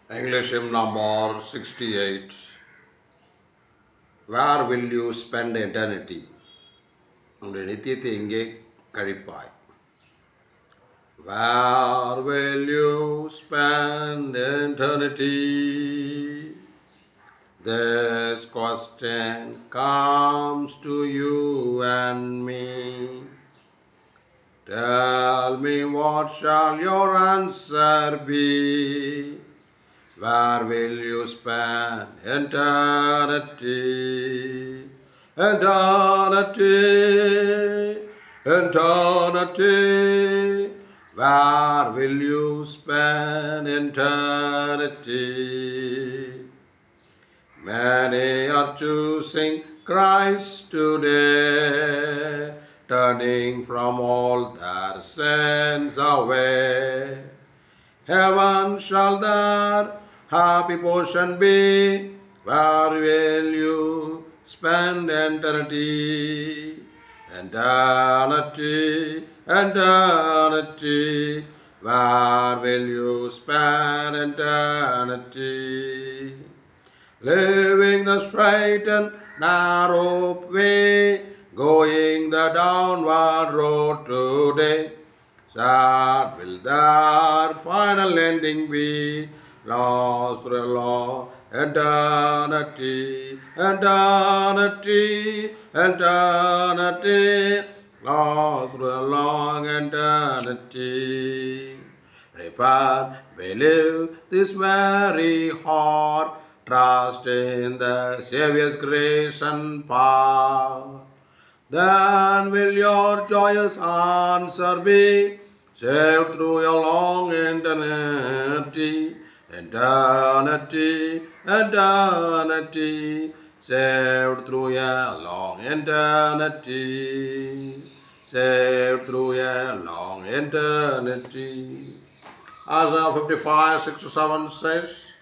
English hymn number 68. Where will you spend eternity? உன்னுடைய நித்தியத்தை எங்கே கழிப்பாய்? Where will you spend eternity? This question comes to you and me. Tell me, what shall your answer be? Where will you spend eternity? Eternity, eternity. Where will you spend eternity? Many are choosing Christ today, turning from all their sins away. Heaven shall their happy portion be. Where will you spend eternity? Eternity, eternity. Where will you spend eternity? Living the straight and narrow way, going the downward road today. Sad will their final ending be, lost through long eternity, eternity, eternity, lost through a long eternity. Repent, believe this very heart, trust in the Savior's grace and power. Then will your joyous answer be, saved through your long eternity, eternity, eternity, saved through a long eternity, saved through a long eternity. Isaiah 55, 6 to 7 says,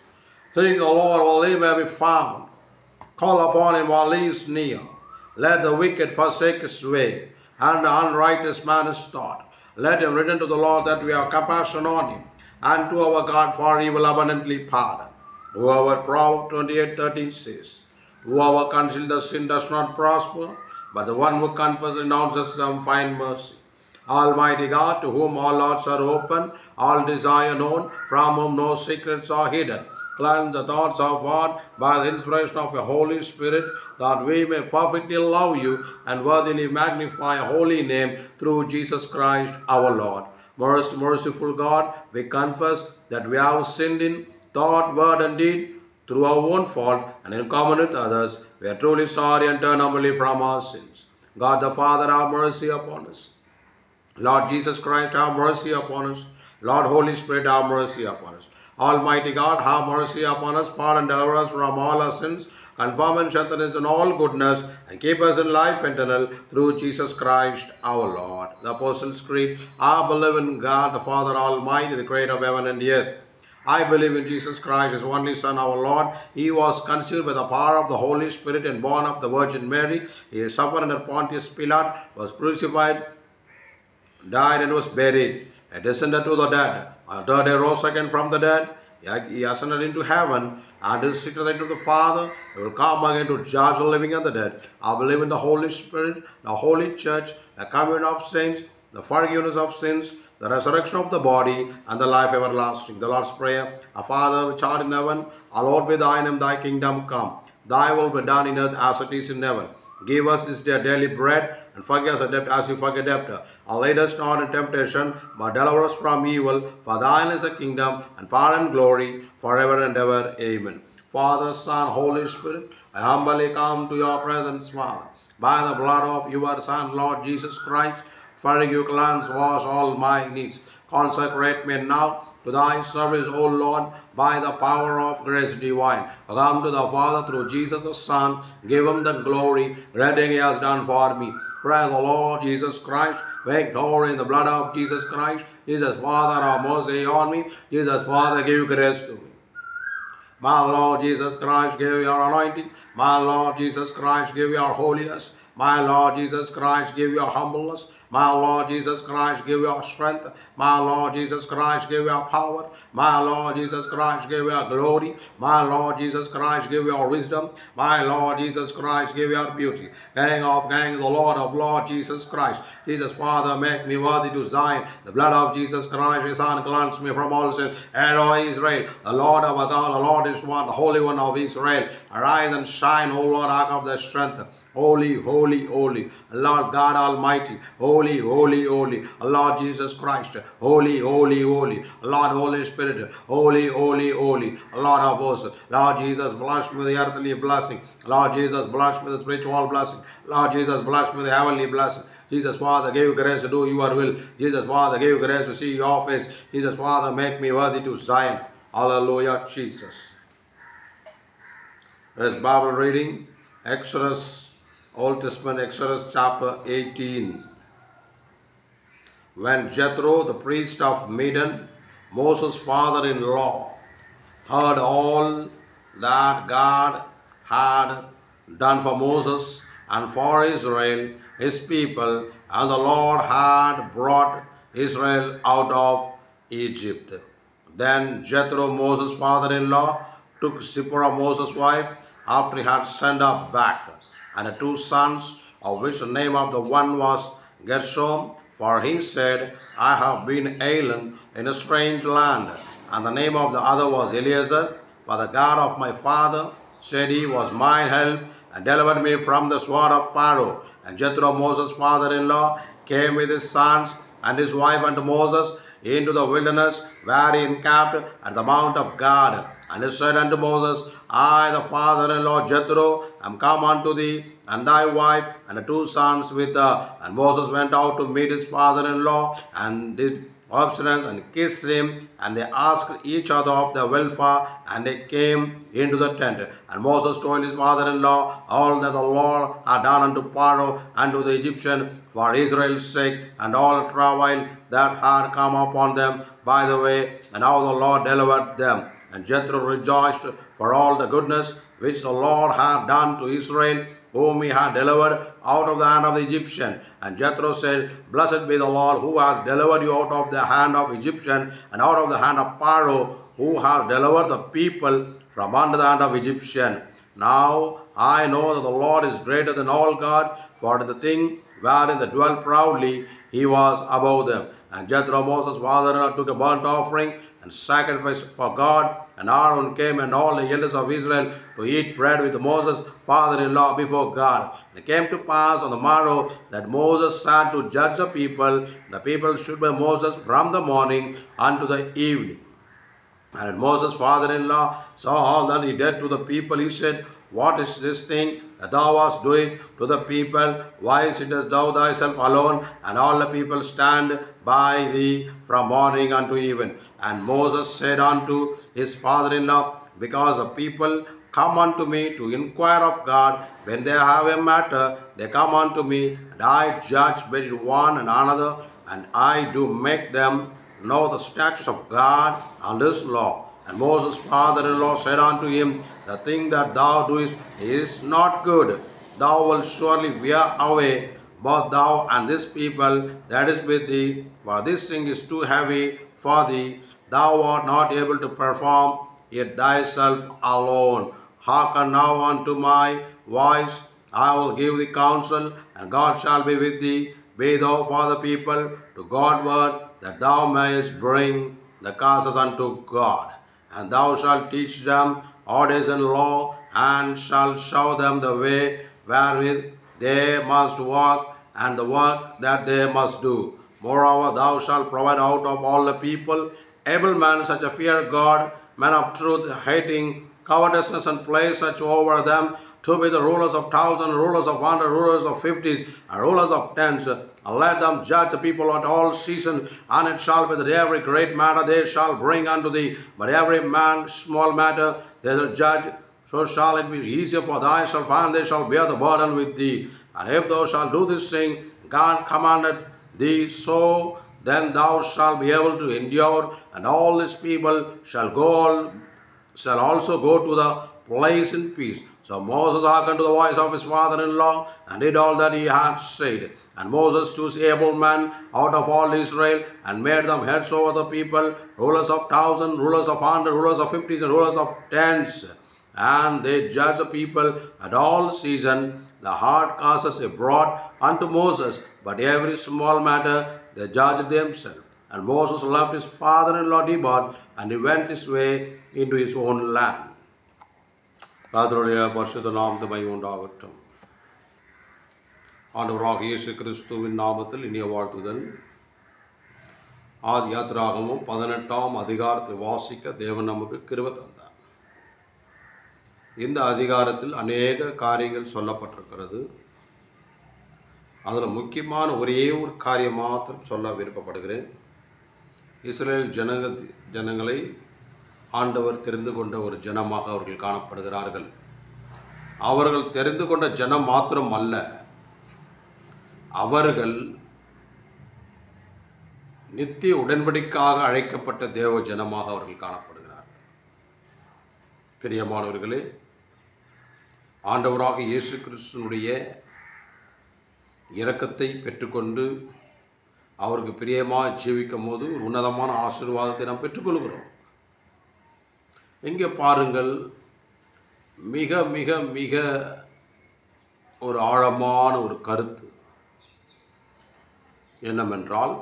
Seek the Lord while he may be found, call upon him while he is near. Let the wicked forsake his way, and the unrighteous man his thought. Let him return to the Lord, that we have compassion on him, and to our God, for he will abundantly pardon. Whoever, Proverbs 28:13 says, Whoever conceals the sin does not prosper, but the one who confesses and renounces them find mercy. Almighty God, to whom all hearts are open, all desire known, from whom no secrets are hidden, cleanse the thoughts of heart by the inspiration of your Holy Spirit, that we may perfectly love you and worthily magnify your holy name through Jesus Christ our Lord. Most merciful God, we confess that we have sinned in thought, word, and deed through our own fault, and in common with others. We are truly sorry and turn humbly from our sins. God the Father, have mercy upon us. Lord Jesus Christ, have mercy upon us. Lord Holy Spirit, have mercy upon us. Almighty God, have mercy upon us, pardon, deliver us from all our sins, confirm and strengthen us in all goodness, and keep us in life eternal through Jesus Christ our Lord. The Apostles' Creed. I believe in God, the Father Almighty, the creator of heaven and earth. I believe in Jesus Christ, his only Son, our Lord. He was conceived by the power of the Holy Spirit and born of the Virgin Mary. He suffered under Pontius Pilate, was crucified, died, and was buried, and descended to the dead. On the third day rose again from the dead. He ascended into heaven, and is seated at the Father. He will come again to judge the living and the dead. I believe in the Holy Spirit, the Holy Church, the communion of saints, the forgiveness of sins, the resurrection of the body, and the life everlasting. The Lord's Prayer. Our Father which art in heaven, hallowed be thy name, thy kingdom come. Thy will be done in earth as it is in heaven. Give us this day daily bread, and forgive us our debt as we forgive debtor. And lead us not into temptation, but deliver us from evil. For thine is the kingdom, and power and glory, forever and ever. Amen. Father, Son, Holy Spirit, I humbly come to your presence, Father. By the blood of your Son, Lord Jesus Christ, forgive, cleanse, wash all my needs. Consecrate me now to thy service, O Lord, by the power of grace divine. Come to the Father through Jesus the Son. Give him the glory, granting he has done for me. Praise the Lord Jesus Christ. Victory in the blood of Jesus Christ. Jesus, Father, have mercy on me. Jesus, Father, give grace to me. My Lord Jesus Christ, give your anointing. My Lord Jesus Christ, give your holiness. My Lord Jesus Christ, give your humbleness. My Lord Jesus Christ, give your strength. My Lord Jesus Christ, give your power. My Lord Jesus Christ, give your glory. My Lord Jesus Christ, give your wisdom. My Lord Jesus Christ, give your beauty. King of kings, the Lord of lords, Jesus Christ. Jesus, Father, make me worthy to Zion. The blood of Jesus Christ, His Son, cleanse me from all sin. And O Israel, the Lord of us all, the Lord is one, the Holy One of Israel. Arise and shine, O Lord, ark of thy strength. Holy, holy, holy, Lord God Almighty. Holy, holy, holy, Lord Jesus Christ. Holy, holy, holy, Lord Holy Spirit. Holy, holy, holy, Lord of hosts. Lord Jesus, bless me with the earthly blessing. Lord Jesus, bless me with the spiritual blessing. Lord Jesus, bless me with the heavenly blessing. Jesus, Father, give you grace to do your will. Jesus, Father, give you grace to see your face. Jesus, Father, make me worthy to Zion. Hallelujah, Jesus. As Bible reading, Exodus, Old Testament, Exodus chapter 18. When Jethro, the priest of Midian, Moses' father-in-law, heard all that God had done for Moses and for Israel, his people, and the Lord had brought Israel out of Egypt. Then Jethro, Moses' father-in-law, took Zipporah, Moses' wife, after he had sent her back, and the two sons, of which the name of the one was Gershom, for he said, I have been alien in a strange land. And the name of the other was Eliezer, for the God of my father said he was mine help, and delivered me from the sword of Pharaoh. And Jethro, Moses' father-in-law, came with his sons and his wife unto Moses into the wilderness, where he encamped at the mount of God. And he said unto Moses, I, the father-in-law Jethro, am come unto thee, and thy wife, and the two sons with her. And Moses went out to meet his father-in-law, and did obeisance, and kissed him, and they asked each other of their welfare, and they came into the tent. And Moses told his father-in-law all that the Lord had done unto Pharaoh and to the Egyptian for Israel's sake, and all the travail that had come upon them by the way, and how the Lord delivered them. And Jethro rejoiced for all the goodness which the Lord had done to Israel, whom he had delivered out of the hand of the Egyptian. And Jethro said, Blessed be the Lord, who hath delivered you out of the hand of Egyptian, and out of the hand of Pharaoh, who hath delivered the people from under the hand of Egyptian. Now I know that the Lord is greater than all God, for in the thing wherein they dwelt proudly, he was above them. And Jethro, Moses' father-in-law, took a burnt offering and sacrificed for God. And Aaron came and all the elders of Israel to eat bread with Moses' father-in-law before God. And it came to pass on the morrow that Moses sat to judge the people. The people stood by Moses from the morning unto the evening. And Moses' father-in-law saw all that he did to the people. He said, What is this thing that thou wast doing to the people? Why sittest thou thyself alone, and all the people stand by thee from morning unto even? And Moses said unto his father-in-law, Because the people come unto me to inquire of God, when they have a matter, they come unto me, and I judge between one and another, and I do make them know the statutes of God and His law. And Moses' father-in-law said unto him, The thing that thou doest is not good. Thou wilt surely wear away both thou and this people that is with thee, for this thing is too heavy for thee. Thou art not able to perform it thyself alone. Hearken now unto my voice. I will give thee counsel, and God shall be with thee. Be thou for the people to Godward, that thou mayest bring the causes unto God. And thou shalt teach them ordinance and law, and shalt show them the way wherewith they must walk, and the work that they must do. Moreover, thou shalt provide out of all the people able men, such as fear God, men of truth, hating covetousness, and place such over them to be the rulers of thousands, rulers of hundreds, rulers of fifties, and rulers of tens. And let them judge the people at all seasons. And it shall be that every great matter they shall bring unto thee, but every man small matter they shall judge. So shall it be easier for thyself, and they shall bear the burden with thee. And if thou shalt do this thing, God commanded thee so, then thou shalt be able to endure, and all these people shall also go to the place in peace. So Moses hearkened to the voice of his father-in-law and did all that he had said. And Moses chose able men out of all Israel and made them heads over the people, rulers of 1,000, rulers of 100, rulers of 50s, and rulers of 10s. And they judged the people at all seasons. The hard causes they brought unto Moses, but every small matter they judged themselves. And Moses left his father-in-law Debod, and he went his way into his own land. கர்த்தருடைய பரிசுத்த நாமத்துக்கு மகிமை உண்டாகட்டும். ஆண்டவராகிய இயேசு கிறிஸ்துவின் நாமத்தில் இனிய வாழ்த்துதல். ஆதி யாத்திராகமம் 18ஆம் அதிகாரத்தை வாசிக்க தேவன் நமக்கு கிருபை தந்தார். இந்த அதிகாரத்தில் அநேக காரியங்கள் சொல்லப்பட்டிருக்கிறது. அதில் முக்கியமான ஒரே ஒரு காரியம் மாத்திரம் சொல்ல விருப்பப்படுகிறேன். இஸ்ரேல் ஜனங்களை ஆண்டவர் தெரிந்து கொண்ட ஒரு ஜனமாக அவர்கள் காணப்படுகிறார்கள். அவர்கள் தெரிந்து கொண்ட ஜனம் மாத்திரம் அல்ல, அவர்கள் நித்திய உடன்படிக்கைக்காக அழைக்கப்பட்ட தேவ ஜனமாக அவர்கள் காணப்படுகிறார்கள். பிரியமானவர்களே, ஆண்டவராக இயேசு கிறிஸ்துவினுடைய இரக்கத்தை பெற்றுக்கொண்டு அவருக்கு பிரியமாக ஜீவிக்கும் போது ஒரு உன்னதமான ஆசீர்வாதத்தை நாம் பெற்றுக்கொள்கிறோம். இங்கே பாருங்கள், மிக மிக மிக ஒரு ஆழமான ஒரு கருத்து என்னவென்றால்,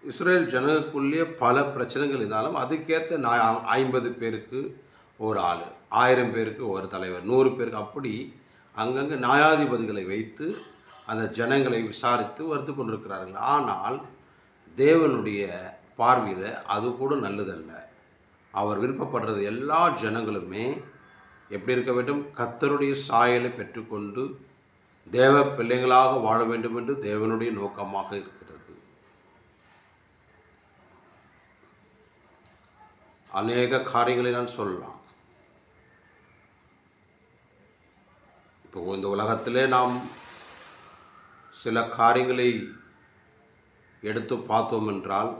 இஸ்ரேல் ஜனங்களுக்குள்ளே பல பிரச்சனைகள் இருந்தாலும் அதுக்கேற்ற 50 பேருக்கு ஒரு ஆள், 1000 பேருக்கு ஒரு தலைவர், 100 பேருக்கு, அப்படி அங்கங்கே நியாயாதிபதிகளை வைத்து அந்த ஜனங்களை விசாரித்து வருத்து கொண்டிருக்கிறார்கள். ஆனால் தேவனுடைய பார்வையில் அது கூட நல்லதல்ல. அவர் விருப்பப்படுறது எல்லா ஜனங்களுமே எப்படி இருக்க வேண்டும்? கர்த்தருடைய சாயலை பெற்றுக்கொண்டு தேவ பிள்ளைகளாக வாழ வேண்டும் என்று தேவனுடைய நோக்கமாக இருக்கிறது. அநேக காரியங்களை நான் சொல்லலாம். இப்போ இந்த உலகத்திலே நாம் சில காரியங்களை எடுத்து பார்த்தோம் என்றால்,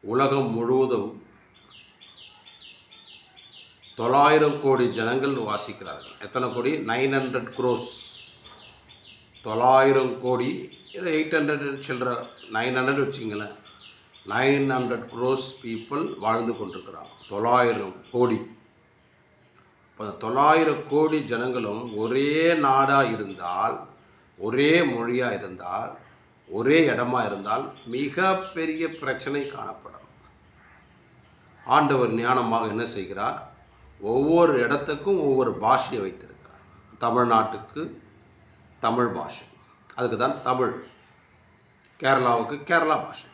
உலகம் முழுவதும் 900 கோடி ஜனங்கள் வாசிக்கிறார்கள். எத்தனை கோடி? 900 crores. 900 கோடி, இல்லை 800 சில்லற, 900 வச்சிங்களேன். 900 crores people வாழ்ந்து கொண்டிருக்கிறாங்க. 900 கோடி. இப்போ 900 கோடி ஜனங்களும் ஒரே நாடாக இருந்தால், ஒரே மொழியாக இருந்தால், ஒரே இடமா இருந்தால் மிக பெரிய பிரச்சனை காணப்படும். ஆண்டவர் ஞானமாக என்ன செய்கிறார்? ஒவ்வொரு இடத்துக்கும் ஒவ்வொரு பாஷையை வைத்திருக்கிறார். தமிழ்நாட்டுக்கு தமிழ் பாஷை, அதுக்கு தான் தமிழ். கேரளாவுக்கு கேரளா பாஷை,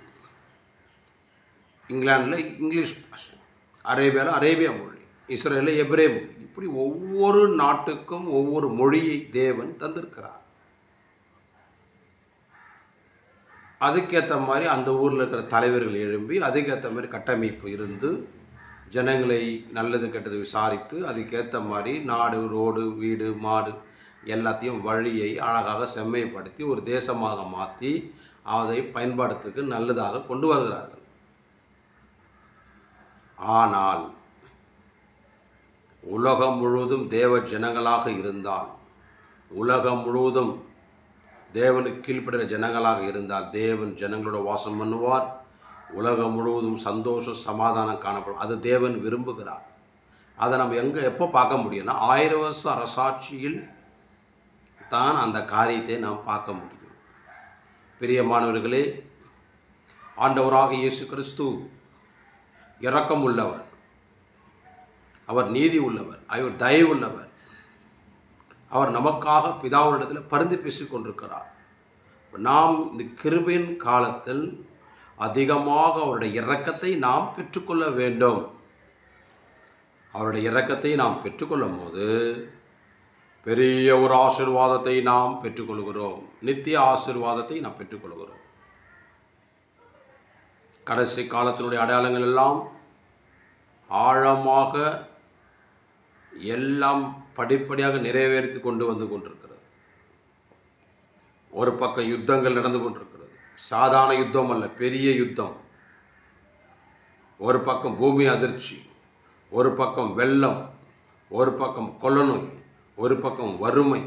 இங்கிலாண்டில் இங்கிலீஷ் பாஷை, அரேபியாவில் அரேபியா மொழி, இஸ்ரேலில் எபிரே மொழி. இப்படி ஒவ்வொரு நாட்டுக்கும் ஒவ்வொரு மொழியை தேவன் தந்திருக்கிறார். அதுக்கேற்ற மாதிரி அந்த ஊரில் இருக்கிற தலைவர்கள் எழும்பி அதுக்கேற்ற மாதிரி கட்டமைப்பு இருந்து ஜனங்களை நல்லது கெட்டது விசாரித்து அதுக்கேற்ற மாதிரி நாடு, ரோடு, வீடு, மாடு எல்லாத்தையும் வழியை அழகாக செம்மைப்படுத்தி ஒரு தேசமாக மாற்றி அதை பயன்பாட்டுக்கு நல்லதாக கொண்டு வருகிறார்கள். ஆனால் உலகம் முழுவதும் தேவ ஜனங்களாக இருந்தால், உலகம் முழுவதும் தேவனுக்கு கீழ்ப்படுகிற ஜனங்களாக இருந்தால் தேவன் ஜனங்களோட வாசம் பண்ணுவார். உலகம் முழுவதும் சந்தோஷம், சமாதானம் காணப்படும். அது தேவன் விரும்புகிறார். அதை நம்ம எப்போ பார்க்க முடியும்னா 1000 வருஷ அரசாட்சியில் தான் அந்த காரியத்தை நாம் பார்க்க முடியும். பிரியமானவர்களே, ஆண்டவராக இயேசு கிறிஸ்து இரக்கம் உள்ளவர், அவர் நீதி உள்ளவர், அவர் தயவு உள்ளவர். அவர் நமக்காக பிதாவினிடத்தில் பரிந்து பேசிக் கொண்டிருக்கிறார். நாம் இந்த கிருபையின் காலத்தில் அதிகமாக அவருடைய இரக்கத்தை நாம் பெற்றுக்கொள்ள வேண்டும். அவருடைய இரக்கத்தை நாம் பெற்றுக்கொள்ளும் போது பெரிய ஒரு ஆசீர்வாதத்தை நாம் பெற்றுக்கொள்கிறோம். நித்திய ஆசீர்வாதத்தை நாம் பெற்றுக்கொள்கிறோம். கடைசி காலத்தினுடைய அடையாளங்கள் எல்லாம் ஆழமாக எல்லாம் படிப்படியாக நிறைவேற்றி கொண்டு வந்து கொண்டிருக்கிறது. ஒரு பக்கம் யுத்தங்கள் நடந்து கொண்டிருக்கிறது. சாதாரண யுத்தம் அல்ல, பெரிய யுத்தம். ஒரு பக்கம் பூமி அதிர்ச்சி, ஒரு பக்கம் வெள்ளம், ஒரு பக்கம் கொள்ளநோய், ஒரு பக்கம் வறுமை,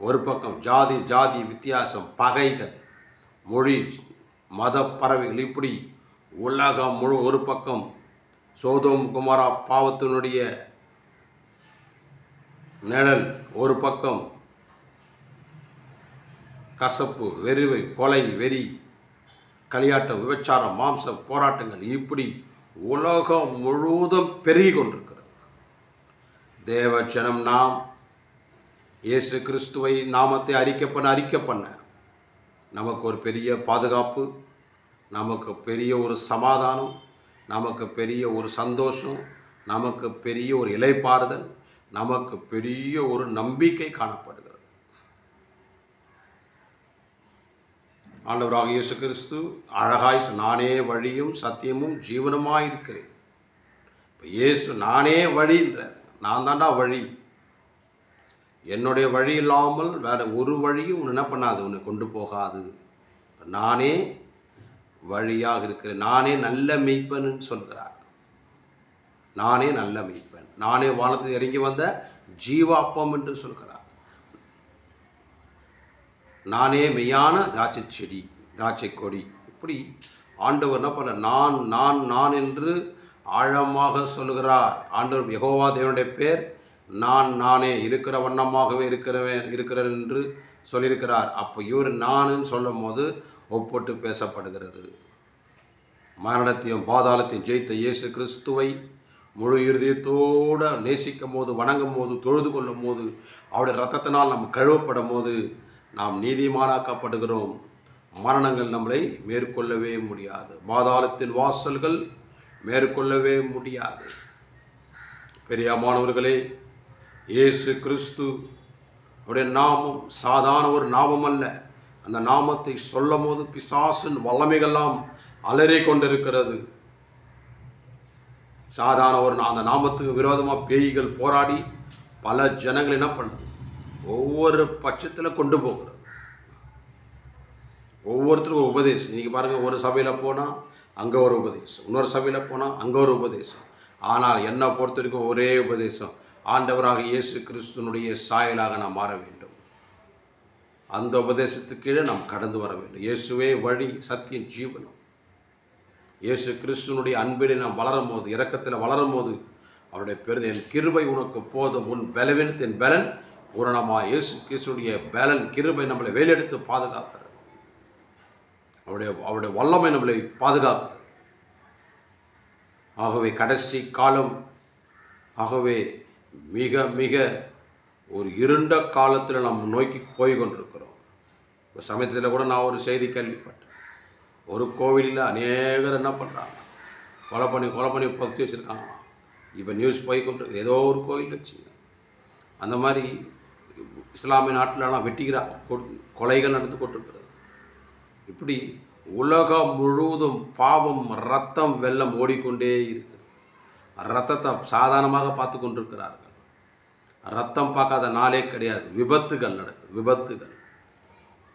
ஒரு பக்கம் ஜாதி வித்தியாசம், பகைகள், மொழி, மத பறவைகள், இப்படி உலகம் முழு ஒரு பக்கம் சோதோம் குமாரா பாவத்தினுடைய நிழல், ஒரு பக்கம் கசப்பு, வெறுவை, கொலை, வெறி, களியாட்டம், விபச்சாரம், மாம்ச போராட்டங்கள், இப்படி உலகம் முழுவதும் பெருகி கொண்டிருக்கிறது. தேவ ஜனம் நாம் இயேசு கிறிஸ்துவை நாமத்தை அறிக்கை பண்ண நமக்கு ஒரு பெரிய பாதுகாப்பு, நமக்கு பெரிய ஒரு சமாதானம், நமக்கு பெரிய ஒரு சந்தோஷம், நமக்கு பெரிய ஒரு இளைப்பாறுதல், நமக்கு பெரிய ஒரு நம்பிக்கை காணப்படுகிறது. ஆண்டவராக இயேசு கிறிஸ்து அழகாய் நானே வழியும் சத்தியமும் ஜீவனுமாய் இருக்கிறேன். இப்போ இயேசு நானே வழின்ற, நான் தாண்டா வழி, என்னுடைய வழி இல்லாமல் வேறு ஒரு வழியும் உன்னை என்ன பண்ணாது, உன்னை கொண்டு போகாது. நானே வழியாக இருக்கிறேன், நானே நல்ல மெய்ப்பன் சொல்கிறார். நானே நல்ல மெய்ப்பன், நானே வானத்தில் இறங்கி வந்த ஜீவாப்பம் என்று சொல்கிறார். நானே மெய்யான திராட்சை செடி, திராட்சை கொடி. இப்படி ஆண்டவர் என்ன பண்ண நான் நான் நான் என்று ஆழமாக சொல்லுகிறார். ஆண்டவர் யெகோவா தேவனுடைய பேர் நானே இருக்கிற வண்ணமாகவே இருக்கிறேன் என்று சொல்லியிருக்கிறார். அப்போ இவர் நானுன்னு சொல்லும் போது ஒப்பட்டு பேசப்படுகிறது. மரணத்தையும் பாதாளத்தையும் ஜெயித்த இயேசு கிறிஸ்துவை முழு இருதயத்தோடு நேசிக்கும் போது, வணங்கும் போது, தொழுது கொள்ளும் போது, அவருடைய இரத்தத்தினால் நாம் கழுவப்படும் போது நாம் நீதிமானாக்கப்படுகிறோம். மரணங்கள் நம்மளை மேற்கொள்ளவே முடியாது, பாதாளத்தின் வாசல்கள் மேற்கொள்ளவே முடியாது. பெரியமானவர்களே, இயேசு கிறிஸ்து அவருடைய நாமம் சாதாரண ஒரு நாமம் அல்ல. அந்த நாமத்தை சொல்லும் போது பிசாசின் வல்லமைகள்லாம் அலறி கொண்டிருக்கிறது. சாதாரண ஒரு அந்த நாமத்துக்கு விரோதமாக பேய்கள் போராடி பல ஜனங்கள் என்ன பண்ணுது, ஒவ்வொரு பட்சத்தில் கொண்டு போகிறது. ஒவ்வொருத்தருக்கும் உபதேசம். இன்றைக்கி பாருங்கள், ஒரு சபையில் போனால் அங்கே ஒரு உபதேசம், இன்னொரு சபையில் போனால் அங்கே ஒரு உபதேசம். ஆனால் என்னை பொறுத்த வரைக்கும் ஒரே உபதேசம், ஆண்டவராக இயேசு கிறிஸ்துனுடைய சாயலாக நாம் மாற வேண்டும். அந்த உபதேசத்துக்கு கீழே நாம் கடந்து வர வேண்டும். இயேசுவே வழி, சத்தியம், ஜீவனம். இயேசு கிறிஸ்துனுடைய அன்பிலே நாம் வளரும் போது, இரக்கத்தில் வளரும் போது அவருடைய பெருது, என் கிருபை உனக்கு போதும், உன் பலவீனத்தின் பலன் பூரணமாக. இயேசு கிறிஸ்துடைய பலன், கிருபை நம்மளை வேலெடுத்து பாதுகாக்கிறது. அவருடைய வல்லமை நம்மளை பாதுகாக்கிறது. ஆகவே கடைசி காலம், ஆகவே மிக மிக ஒரு இருண்ட காலத்தில் நாம் நோக்கி போய் கொண்டிருக்கிறோம். இப்போ சமயத்தில் கூட நான் ஒரு செய்தி கேள்விப்பட்டேன். ஒரு கோவிலில் அநேகர் என்ன பண்ணுறாங்க, கொலை பண்ணி பதுக்கி வச்சுருக்காங்க. இப்போ நியூஸ் போய் கொண்டு ஏதோ ஒரு கோவில் வச்சு அந்த மாதிரி இஸ்லாமிய நாட்டிலலாம் வெட்டிக்கிறாங்க, கொலைகள் நடந்து கொண்டிருக்கிறது. இப்படி உலகம் முழுவதும் பாவம், ரத்தம், வெள்ளம் ஓடிக்கொண்டே இருக்குது. ரத்தத்தை சாதாரணமாக பார்த்து கொண்டிருக்கிறார்கள். ரத்தம் பார்க்காத நாளே கிடையாது. விபத்துகள் நடக்குது, விபத்துகள்.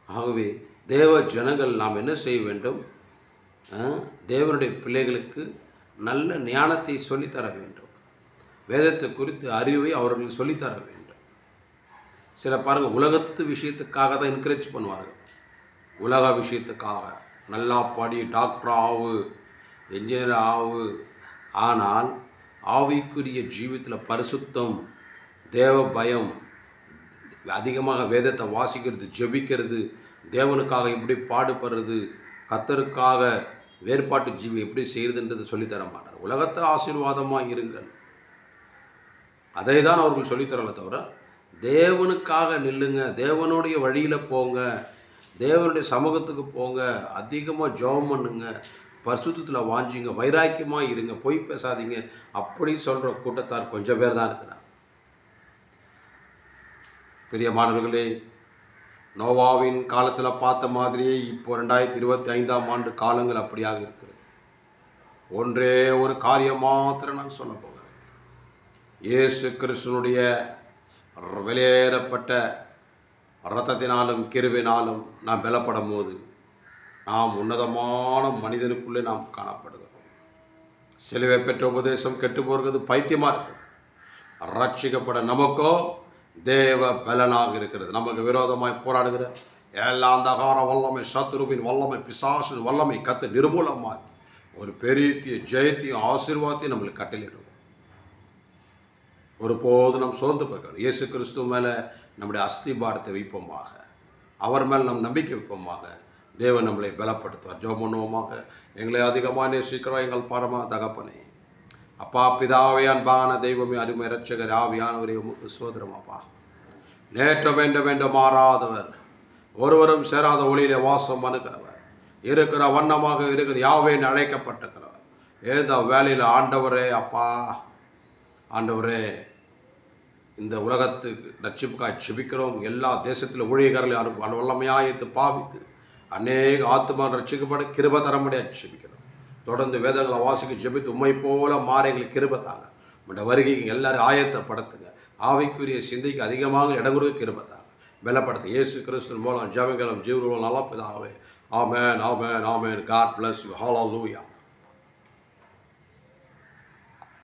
ஆகவே தேவ ஜனங்கள் நாம் என்ன செய்ய வேண்டும், தேவனுடைய பிள்ளைகளுக்கு நல்ல ஞானத்தை சொல்லித்தர வேண்டும். வேதத்தை குறித்து அறிவை அவர்களுக்கு சொல்லித்தர வேண்டும். சில பாருங்கள், உலகத்து விஷயத்துக்காக தான் என்கரேஜ் பண்ணுவார்கள். உலக விஷயத்துக்காக நல்லா படி, டாக்டர் ஆகு, என்ஜினியர் ஆகு. ஆனால் ஆவிக்குரிய ஜீவித்தில் பரிசுத்தம், தேவ பயம், அதிகமாக வேதத்தை வாசிக்கிறது, ஜெபிக்கிறது, தேவனுக்காக எப்படி பாடுபடுறது, கர்த்தருக்காக வேறுபாட்டு ஜீவி எப்படி செய்கிறதுன்றது சொல்லித்தர மாட்டார். உலகத்தில் ஆசீர்வாதமாக இருங்கள், அதை தான் அவர்கள் சொல்லித்தரல தவிர தேவனுக்காக நில்லுங்க, தேவனுடைய வழியில் போங்க, தேவனுடைய சமூகத்துக்கு போங்க, அதிகமாக ஜெபம் பண்ணுங்க, பரிசுத்தத்தில் வாஞ்சிங்க, வைராக்கியமாக இருங்க, பொய் பேசாதீங்க, அப்படி சொல்கிற கூட்டத்தார் கொஞ்சம் பேர் தான் இருக்கிறார். பிரியமானவர்களே, நோவாவின் காலத்தில் பார்த்த மாதிரியே இப்போ 2025ஆம் ஆண்டு காலங்கள் அப்படியாக இருக்கிறது. ஒன்றே ஒரு காரியம் மாத்திரம் நான் சொல்ல போகிறேன். இயேசு கிறிஸ்துனுடைய வெளியேறப்பட்ட இரத்தத்தினாலும் கிருபையினாலும் நாம் பலப்படும் போது நாம் உன்னதமான மனிதனுக்குள்ளே நாம் காணப்படுகிறோம். சிலுவை பெற்ற உபதேசம் கெட்டு போகிறது பைத்தியமாக இருக்குது. ரட்சிக்கப்பட நமக்கோ தேவ பலனாக இருக்கிறது. நமக்கு விரோதமாய் போராடுகிற எல்லா அந்தகார வல்லமை, சத்துருவின் வல்லமை, பிசாசின் வல்லமை கத்து நிர்மூலமாகி ஒரு பெரிய ஜெயத்தையும் ஆசீர்வாதத்தையும் நம்மளுக்கு கட்டளையிடுவோம். ஒருபோது நம் சோர்ந்து பார்க்கணும். இயேசு கிறிஸ்துவ மேலே நம்முடைய அஸ்திபாரத்தை வைப்போமாக, அவர் மேல் நம் நம்பிக்கை வைப்போமாக. தேவன் நம்மளை பலப்படுத்துவார். ஜெபம் பண்ணுவோமாக. எங்களை அதிகமாக நேசிக்கிற எங்கள் பரம தகப்பனே, அப்பா பிதாவே, அன்பான தெய்வமே, அருமை இரட்சகர் ஆவியானவரே, உமக்கு சோதரம் அப்பா. நேற்று வேண்டும் மாறாதவர், ஒருவரும் சேராத ஒளியிலே வாசம் பண்ணுகிறவர், இருக்கிற வண்ணமாக இருக்கிற யாவேன்னு அழைக்கப்பட்டிருக்கிறவர். ஏதோ வேலையில் ஆண்டவரே அப்பா, ஆண்டவரே, இந்த உலகத்துக்கு ரட்சிப்புக்காய் செபிக்கிறோம். எல்லா தேசத்தில் ஊழியர்களை வல்லமையாயத்து பாவித்து அநேக ஆத்மா ரட்சிக்கப்பட கிருபை தரமுடியாக செபிக்கிறோம். தொடர்ந்து வேதங்களை வாசிக்க ஜெபித்து உண்மை போல மாற எங்களுக்கு கிருபை தாங்க. உங்களோட வருகைக்கு எல்லாரும் ஆயத்தப்படுத்துங்க. ஆவிக்குரிய சிந்தைக்கு அதிகமாக இடம் கொடுக்க கிருபை தாங்க. பலப்படுத்த இயேசு கிறிஸ்துவின் மூலம் ஜெபங்களும் ஜீவனும் நல்லா பிதாவே. ஆமென், ஆமென், ஆமென். God bless you. Hallelujah.